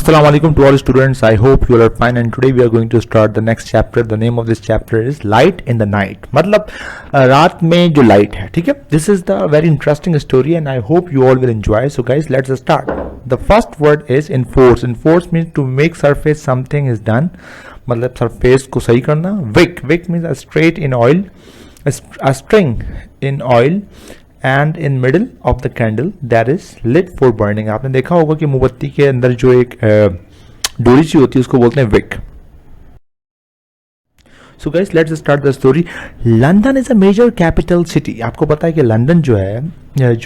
Assalamu alaikum to all students. I hope you all are fine, and today we are going to start the next chapter. The name of this chapter is Light in the Night. मतलब रात में जो light है, ठीक है? This is the very interesting story and I hope you all will enjoy. So guys, let's start. The first word is enforce. Enforce means to make surface something is done. मतलब surface को सही करना. Wick. Wick means a straight in oil, a string in oil and in middle of the candle that is lit for burning. आपने देखा होगा कि मोमबत्ती के अंदर जो एक डोरी सी होती है उसको बोलते हैं Wick. So guys, let's start the story. London is a major capital city. आपको पता है कि लंदन जो है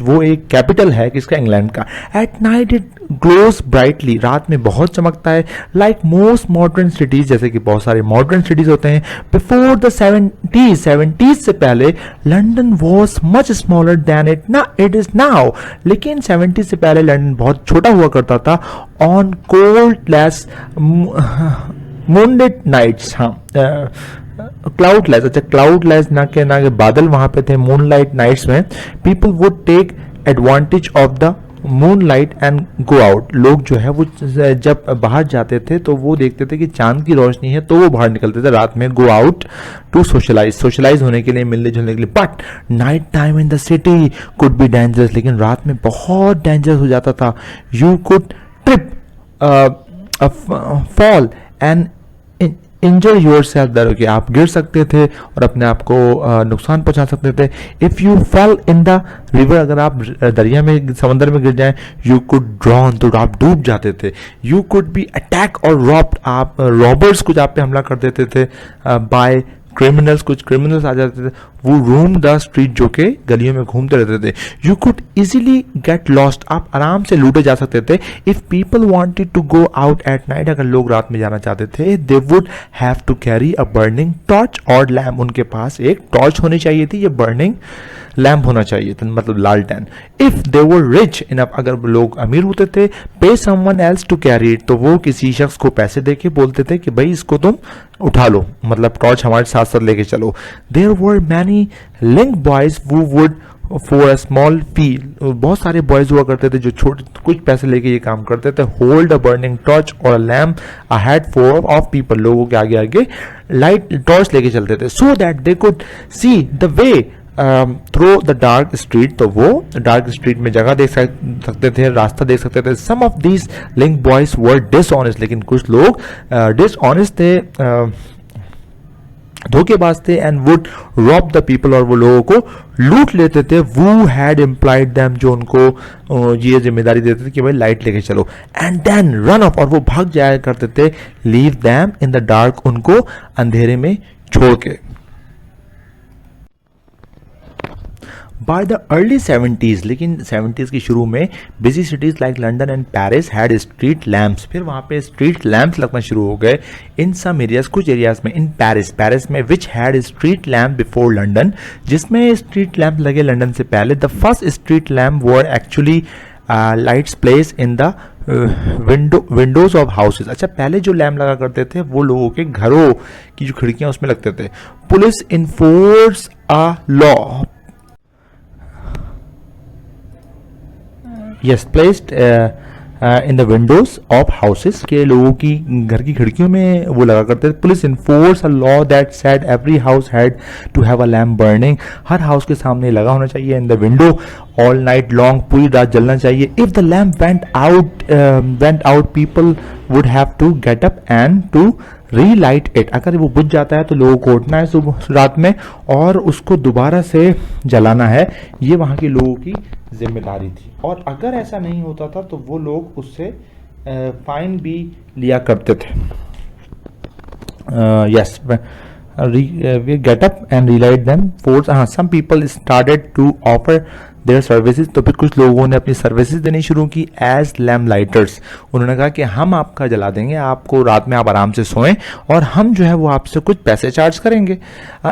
वो एक कैपिटल है किसका, इंग्लैंड का. At night it glows brightly. रात में बहुत चमकता है. Like most modern cities, जैसे कि बहुत सारे मॉडर्न सिटीज होते हैं. Before the 70s से पहले London was much smaller than it is now. लेकिन 70s से पहले लंदन बहुत छोटा हुआ करता था. On coldless moonlit nights. हाँ, क्लाउडलेस. अच्छा, क्लाउडलेस ना के बादल वहां पे थे. मूनलाइट नाइट्स में people would take advantage of the moonlight and go out. लोग जो है वो जब बाहर जाते थे तो वो देखते थे कि चांद की रोशनी है तो वो बाहर निकलते थे रात में. गो आउट टू सोशलाइज होने के लिए, मिलने जुलने के लिए. But night time in the city could be dangerous. लेकिन रात में बहुत डेंजरस हो जाता था. You could trip, fall and injure yourself. दर के आप गिर सकते थे और अपने आप को नुकसान पहुंचा सकते थे. If you fail in the river, अगर आप दरिया में, समंदर में गिर जाएं, यू कुड ड्रॉन, तो आप डूब जाते थे. यू कुड बी अटैक और रॉब्ड, आप रॉबर्स कुछ आप पे हमला कर देते थे. बाय क्रिमिनल्स, कुछ क्रिमिनल्स आ जाते थे. वो रूम द स्ट्रीट, जो के गलियों में घूमते रहते थे. You could easily get lost, आप आराम से लूटे जा सकते थे. If people wanted to go out at night, अगर लोग रात में जाना चाहते थे, they would have to carry a burning torch or lamp. उनके पास एक टॉर्च होनी चाहिए थी, ये बर्निंग लैम्प होना चाहिए था, मतलब लालटेन. If they were rich enough, अगर लोग अमीर होते थे, pay someone else to carry it, तो वो किसी शख्स को पैसे देके बोलते थे कि भाई इसको तुम उठा लो, मतलब टॉर्च हमारे साथ साथ लेके चलो. There were many link boys who would for a small fee, बहुत सारे बॉयज हुआ करते थे जो छोटे कुछ पैसे लेके ये काम करते थे. Hold a burning torch or lamp ahead for of people, लोगों के आगे आगे लाइट टॉर्च लेके चलते थे. So that they could see the way through the dark street, तो वो डार्क स्ट्रीट में जगह देख सकते थे, रास्ता देख सकते थे. Some of these link boys were dishonest, लेकिन कुछ लोग डिसऑनेस्ट थे, धोखेबाज थे. And would rob the people, और वो लोगों को लूट लेते थे. वू हैड इम्प्लाइड दैम, जो उनको ये जिम्मेदारी देते थे कि भाई लाइट लेके चलो. एंड देन रन ऑफ, और वो भाग जाया करते थे. Leave them in the dark, उनको अंधेरे में छोड़ के. By the early 70s, लेकिन 70s की शुरू में busy cities like London and Paris had street lamps. फिर वहाँ पे स्ट्रीट लैम्प्स लगना शुरू हो गए. इन सम एरियाज, कुछ एरियाज में. इन पेरिस में which had street lamp before London, जिसमें स्ट्रीट लैम्प लगे लंदन से पहले. The first street lamp were actually lights place in the Windows of houses. अच्छा, पहले जो लैम्प लगा करते थे वो लोगों के घरों की जो खिड़कियां उसमें लगते थे. Police enforce a law, yes, placed in the windows of houses, के लोगों की घर की खिड़कियों में वो लगा करते थे. Police enforce a law that said every house had to have a lamp burning. हर हाउस के सामने लगा होना चाहिए. In the window all night long, पूरी रात जलना चाहिए. If the lamp went out people would have to get up and to relight it. अगर वो बुझ जाता है तो लोगों को उठना है सुबह रात में और उसको दोबारा से जलाना है. ये वहाँ के लोगों की जिम्मेदारी थी. और अगर ऐसा नहीं होता था तो वो लोग उससे फाइन भी लिया करते थे. Yes, we get up and relight them. Some people started to offer their services, तो फिर कुछ लोगों ने अपनी सर्विसेज देनी शुरू की एज लैम्प लाइटर्स. उन्होंने कहा कि हम आपका जला देंगे, आपको रात में आप आराम से सोएं और हम जो है वो आपसे कुछ पैसे चार्ज करेंगे.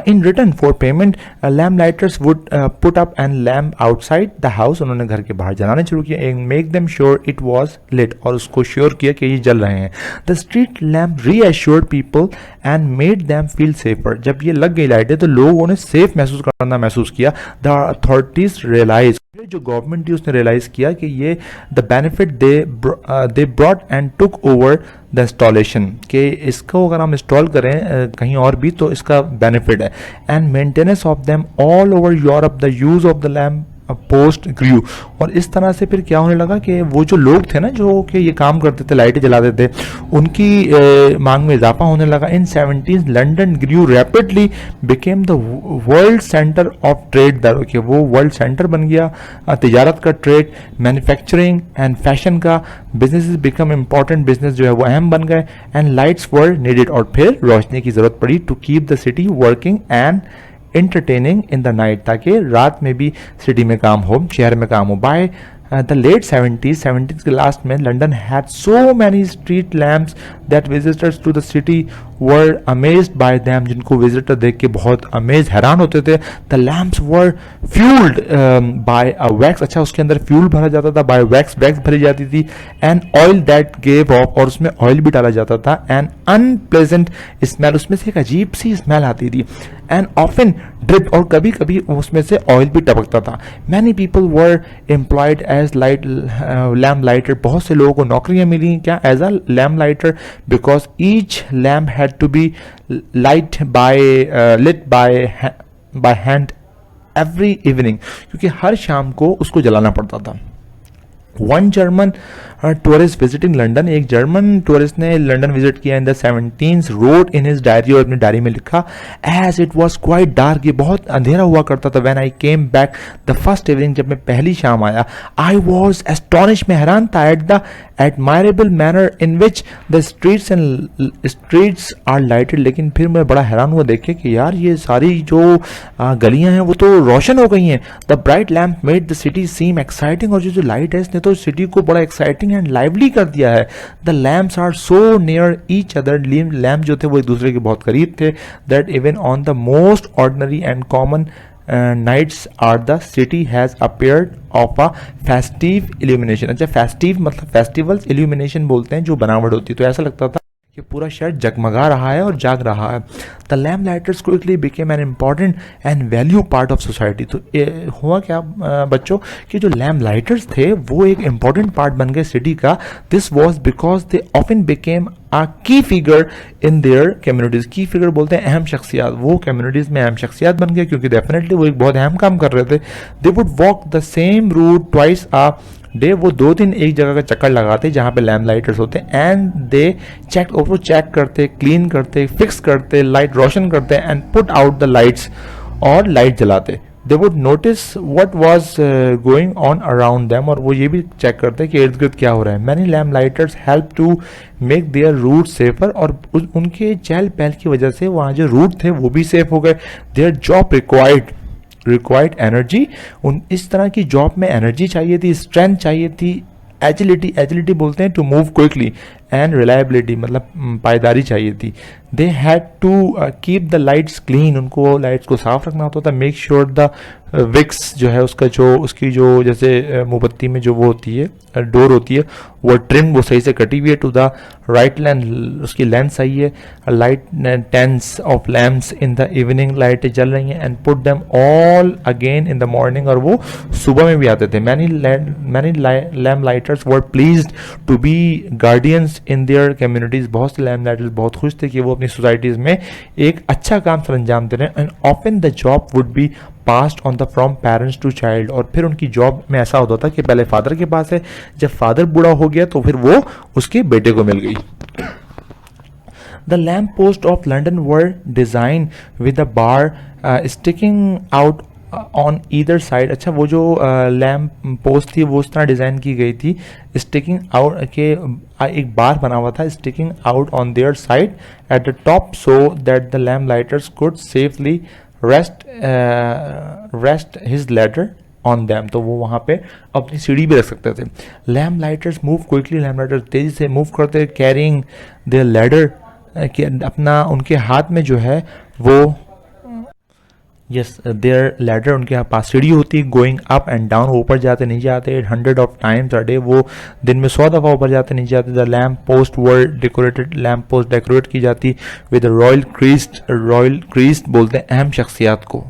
In return for payment lamp lighters would put up and lamp outside the house. उन्होंने घर के बाहर जलाने शुरू किया. And make them sure it was lit, और उसको श्योर किया कि ये जल रहे हैं. The street lamp reassured people and made them feel safer. जब ये लग गई लाइटें तो लोगों ने सेफ महसूस किया. द अथॉरिटीज रियलाइज रियलाइज, जो गवर्नमेंट थी उसने रियलाइज किया कि ये the benefit they brought and took over the installation, कि इसको अगर हम इंस्टॉल करें कहीं और भी तो इसका बेनिफिट है, and maintenance of them all over Europe, the use of the lamp post grew. और इस तरह से फिर क्या होने लगा कि वो जो लोग थे ना जो कि ये काम करते थे, लाइटें जलाते थे, उनकी मांग में इजाफा होने लगा। In 70s London grew rapidly became the world centre of trade, कि वो वर्ल्ड सेंटर बन गया तिजारत का, ट्रेड, मैन्युफैक्चरिंग एंड फैशन का। बिजनेस बिकम इम्पॉर्टेंट, बिजनेस जो है वो अहम बन गए, एंड लाइट्स वर नीडेड, और फिर रोशनी की जरूरत पड़ी to keep the city working and entertaining in the night, ताकि रात में भी सिटी में काम हो, शहर में काम हो। बाय द लेट 70s के लास्ट में London had so many street lamps that visitors to the city were amazed by them, जिनको विजिटर देख के बहुत अमेज, हैरान होते थे। The lamps were fuelled by a wax, अच्छा उसके अंदर फ्यूल भरा जाता था, बाय वैक्स भरी जाती थी, and oil that gave of, और उसमें ऑयल भी डाला जाता था, एंड अनप्लेजेंट स्मेल, उसमें से एक अजीब सी स्मेल आती थी, एंड ऑफन ड्रिप, और कभी कभी उसमें से ऑयल भी टपकता था। Many people were employed as light lamp lighter, बहुत से लोगों को नौकरियां मिली क्या, as a lamp lighter, because each lamp had to be lit by hand every evening, क्योंकि हर शाम को उसको जलाना पड़ता था। One German tourist visiting London, एक जर्मन टूरिस्ट ने लंदन विजिट किया in the 17s, wrote in his diary, और अपनी डायरी में लिखा, as it was quite dark, ये बहुत अंधेरा हुआ करता था, when I came back the first evening, जब मैं पहली शाम आया, आई वॉज एस्टोनिश, मैं हैरान था, at the admirable manner in which the streets are lighted, लेकिन फिर मैं बड़ा हैरान हुआ देख के कि यार ये सारी जो गलियां हैं वो तो रोशन हो गई हैं। The bright lamp made the city seem exciting, और जो लाइट है इसने तो सिटी को बड़ा एक्साइटिंग एंड लाइवली कर दिया है। The lamps are so near each other, lamp जो थे वो एक दूसरे के बहुत करीब थे, that even on the most ordinary and common nights are the city has appeared of a festive illumination. अच्छा फेस्टिव मतलब फेस्टिवल्स, इल्यूमिनेशन बोलते हैं जो बनावट होती है, तो ऐसा लगता था कि पूरा शहर जगमगा रहा है और जाग रहा है। The lamp lighters quickly became an important and value part of society. तो हुआ क्या बच्चों कि जो लैम्प लाइटर्स थे वो एक इम्पॉर्टेंट पार्ट बन गए सिटी का। This was because they often became a key figure in their communities. Key figure बोलते हैं अहम शख्सियात, वो कम्युनिटीज में अहम शख्सियात बन गए क्योंकि डेफिनेटली वो एक बहुत अहम काम कर रहे थे। They would walk the same route twice a day, वो 2 दिन एक जगह का चक्कर लगाते जहाँ पे लैम्प लाइटर्स होते, एंड दे चेक, वो चेक करते, क्लीन करते, फिक्स करते, लाइट रोशन करते, and put out the lights, और लाइट जलाते। They would notice what was going on around them, और वो ये भी चेक करते कि इर्द गिर्द क्या हो रहा है। Many lamp lighters help to make their route safer, और उनके चहल पहल की वजह से वहाँ जो रूट थे वो भी सेफ हो गए। देयर जॉब रिक्वायर्ड एनर्जी, उन इस तरह की जॉब में एनर्जी चाहिए थी, स्ट्रेंथ चाहिए थी, एजिलिटी बोलते हैं to move quickly, and reliability मतलब पायदारी चाहिए थी। They had to keep the lights clean, उनको लाइट्स को साफ रखना होता था। मेक श्योर द विक्स जो है उसकी जो जैसे मोमबत्ती में जो वो होती है डोर होती है वो ट्रिम, वो सही से कटी हुई है, टू द राइट लेंथ, उसकी लेंथ सही है। Light tens of lamps in the evening, लाइटें जल रही हैं, and put them all again in the morning, और वो सुबह में भी आते थे। Many lamp lighters were pleased to be guardians in their communities, बहुत से लैम्प लाइटर्स बहुत खुश थे कि वो अपनी सोसाइटीज में एक अच्छा काम सर अंजाम दे रहे हैं। And often the job would be passed on the from parents to child, और फिर उनकी जॉब में ऐसा होता था कि पहले फादर के पास है, जब फादर बूढ़ा हो गया तो फिर वो उसके बेटे को मिल गई। The lamp post of London were design with a bar sticking out on either side. अच्छा वो जो लैम्प पोस्ट थी वो उस तरह डिज़ाइन की गई थी, स्टिकिंग आउट के एक बार बना हुआ था, sticking out on their side at the top, so that the lamp lighters could safely rest his ladder on them, तो वो वहाँ पे अपनी सीढ़ी भी रख सकते थे। Lamp lighters move quickly, lamp lighters तेजी से मूव करते, कैरिंग देयर लेडर, अपना उनके हाथ में जो है वो देयर लैडर, उनके पास सीढ़ी होती, गोइंग अप एंड डाउन, ऊपर जाते नीचे आते 100 ऑफ टाइम्स अ डे, वो दिन में 100 दफ़ा ऊपर जाते नीचे आते। The lamp post were decorated, lamp post decorate की जाती विद रॉयल क्रीस्ट बोलते हैं अहम शख्सियात को।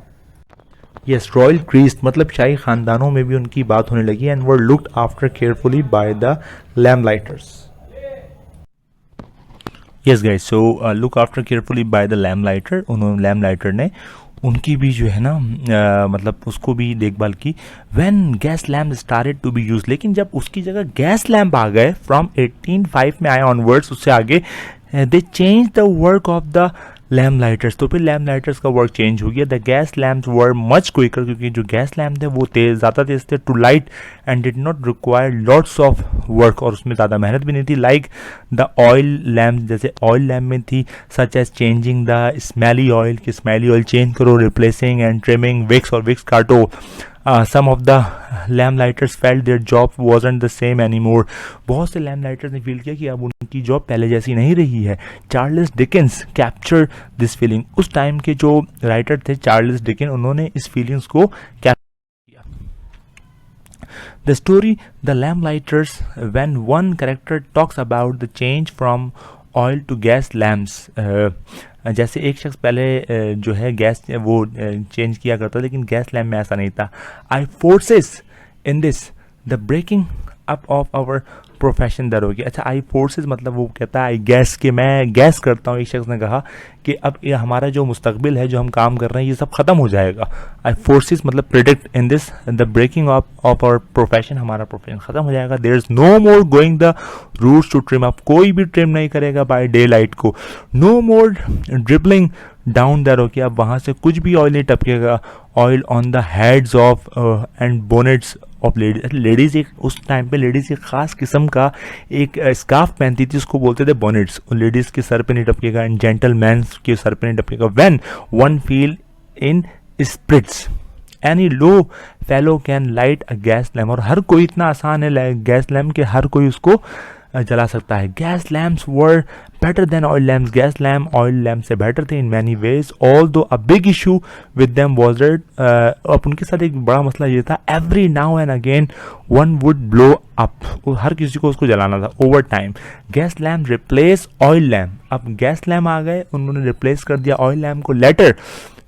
यस, रॉयल क्रीस्ट मतलब शाही खानदानों में भी उनकी बात होने लगी, and were looked after carefully by the lamplighters. Yes guys, so look after carefully by the lamplighter, उन्होंने लैम्पलाइटर ने उनकी भी जो है ना मतलब उसको भी देखभाल की। When gas lamp started to be use, लेकिन जब उसकी जगह गैस लैम्प आ गए फ्रॉम 1805 में आए ऑनवर्ड्स, उससे आगे they change the work of the lamp lighters, तो फिर लैम्प लाइटर्स का वर्क चेंज हो गया। The gas lamps were much quicker, क्योंकि जो गैस लैम्प थे वो ज़्यादा तेज थे, to light and did not require lots of work, और उसमें ज़्यादा मेहनत भी नहीं थी। लाइक द ऑयल लैम्प, जैसे ऑयल लैम्प में थी, such as changing the smelly oil, कि स्मेली ऑयल चेंज करो, रिप्लेसिंग एंड ट्रिमिंग विक्स और विक्स काटो। Some of the lamp lighters felt their job wasn't the same any more, बहुत से lamp lighters ने feel किया कि अब उनकी जॉब पहले जैसी नहीं रही है। Charles Dickens capture this feeling, उस टाइम के जो राइटर थे चार्ल्स डिकेंस, उन्होंने इस फीलिंग्स को कैप्चर किया। The story the lamp lighters, when one character talks about the change from oil to gas lamps, जैसे एक शख्स पहले जो है गैस वो चेंज किया करता, लेकिन गैस लैम्प में ऐसा नहीं था। I forces in this the breaking up of our profession दर होगी। अच्छा, आई फोर्सेस मतलब वो कहता है आई गैस, कि मैं गैस करता हूँ, एक शख्स ने कहा कि अब ये हमारा जो मुस्तकबिल है, जो हम काम कर रहे हैं, ये सब खत्म हो जाएगा। आई फोर्सेस मतलब predict in this the breaking of our profession, हमारा प्रोफेशन खत्म हो जाएगा। There is no more going the routes to trim up, कोई भी ट्रिम नहीं करेगा बाय डे लाइट को। No more dribbling down there, कि अब वहाँ से कुछ भी ऑयल नहीं टपकेगा। Oil on the heads of and bonnets of ladies, ladies एक उस टाइम पे लेडीज एक खास किस्म का एक स्कार्फ पहनती थी, उसको बोलते थे बोनेट्स, लेडीज के सर पे नहीं टपकेगा, एंड जेंटलमैन के सर पे नहीं टपकेगा। When one feel in spirits any low fellow can light a gas lamp, और हर कोई इतना आसान है गैस लैम्प के हर कोई उसको जला सकता है। Gas lamps were better than oil lamps, gas lamp oil lamp से बेटर थे in many ways, although a big issue with them was that, अब उनके साथ एक बड़ा मसला ये था, every now and again one would blow up, हर किसी को उसको जलाना था over time. Gas lamp replace oil lamp, अब गैस लैम्प आ गए, उन्होंने रिप्लेस कर दिया ऑयल लैम्प को। Letter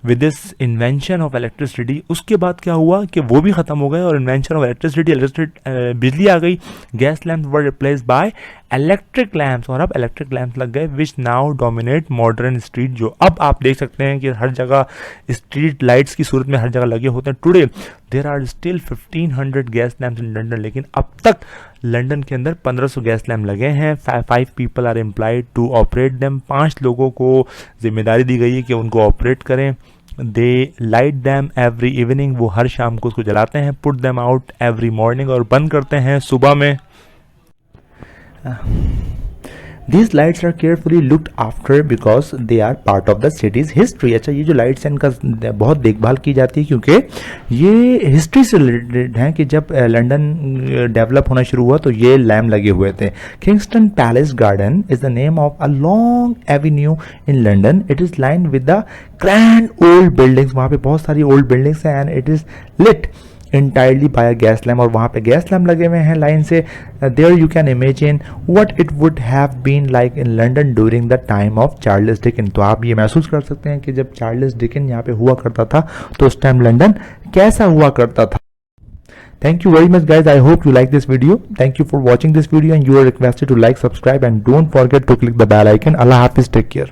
with this invention of electricity, उसके बाद क्या हुआ कि वो भी ख़त्म हो गए, और इन्वेंशन ऑफ इलेक्ट्रिसिटी बिजली आ गई। Gas lamp were replace by electric lamps, और अब इलेक्ट्रिक लैम्प्स लग गए, which now dominate modern street, जो अब आप देख सकते हैं कि हर जगह स्ट्रीट लाइट्स की सूरत में हर जगह लगे होते हैं। Today there are still 1500 gas lamps in London, लेकिन अब तक लंदन के अंदर 1500 गैस लैम्प लगे हैं। 5 people are employed to operate them, 5 लोगों को जिम्मेदारी दी गई है कि उनको ऑपरेट करें। दे लाइट दैम एवरी इवनिंग, वो हर शाम को उसको जलाते हैं। Put them out every morning, और बंद करते हैं सुबह में। These lights are carefully looked after because they are part of the city's history। अच्छा, ये जो लाइट्स हैं इनका बहुत देखभाल की जाती है, क्योंकि ये हिस्ट्री से रिलेटेड हैं कि जब लंदन डेवलप होना शुरू हुआ तो ये लैम्प लगे हुए थे। Kingston palace garden is the name of a long avenue in London. It is line with the grand old buildings, वहाँ पे बहुत सारी ओल्ड बिल्डिंग्स हैं, and it is lit entirely by a gas lamp, और वहाँ पे gas lamp लगे हुए हैं लाइन से। there you can imagine what it would have been like in London during the time of Charles Dickens। तो आप ये महसूस कर सकते हैं कि जब चार्ल्स डिकन यहाँ पे हुआ करता था तो उस टाइम लंदन कैसा हुआ करता था। Thank you very much guys, I hope you like this video. Thank you for watching this video, and you are requested to like, subscribe, and don't forget to click the bell icon. Allah Hafiz, take care.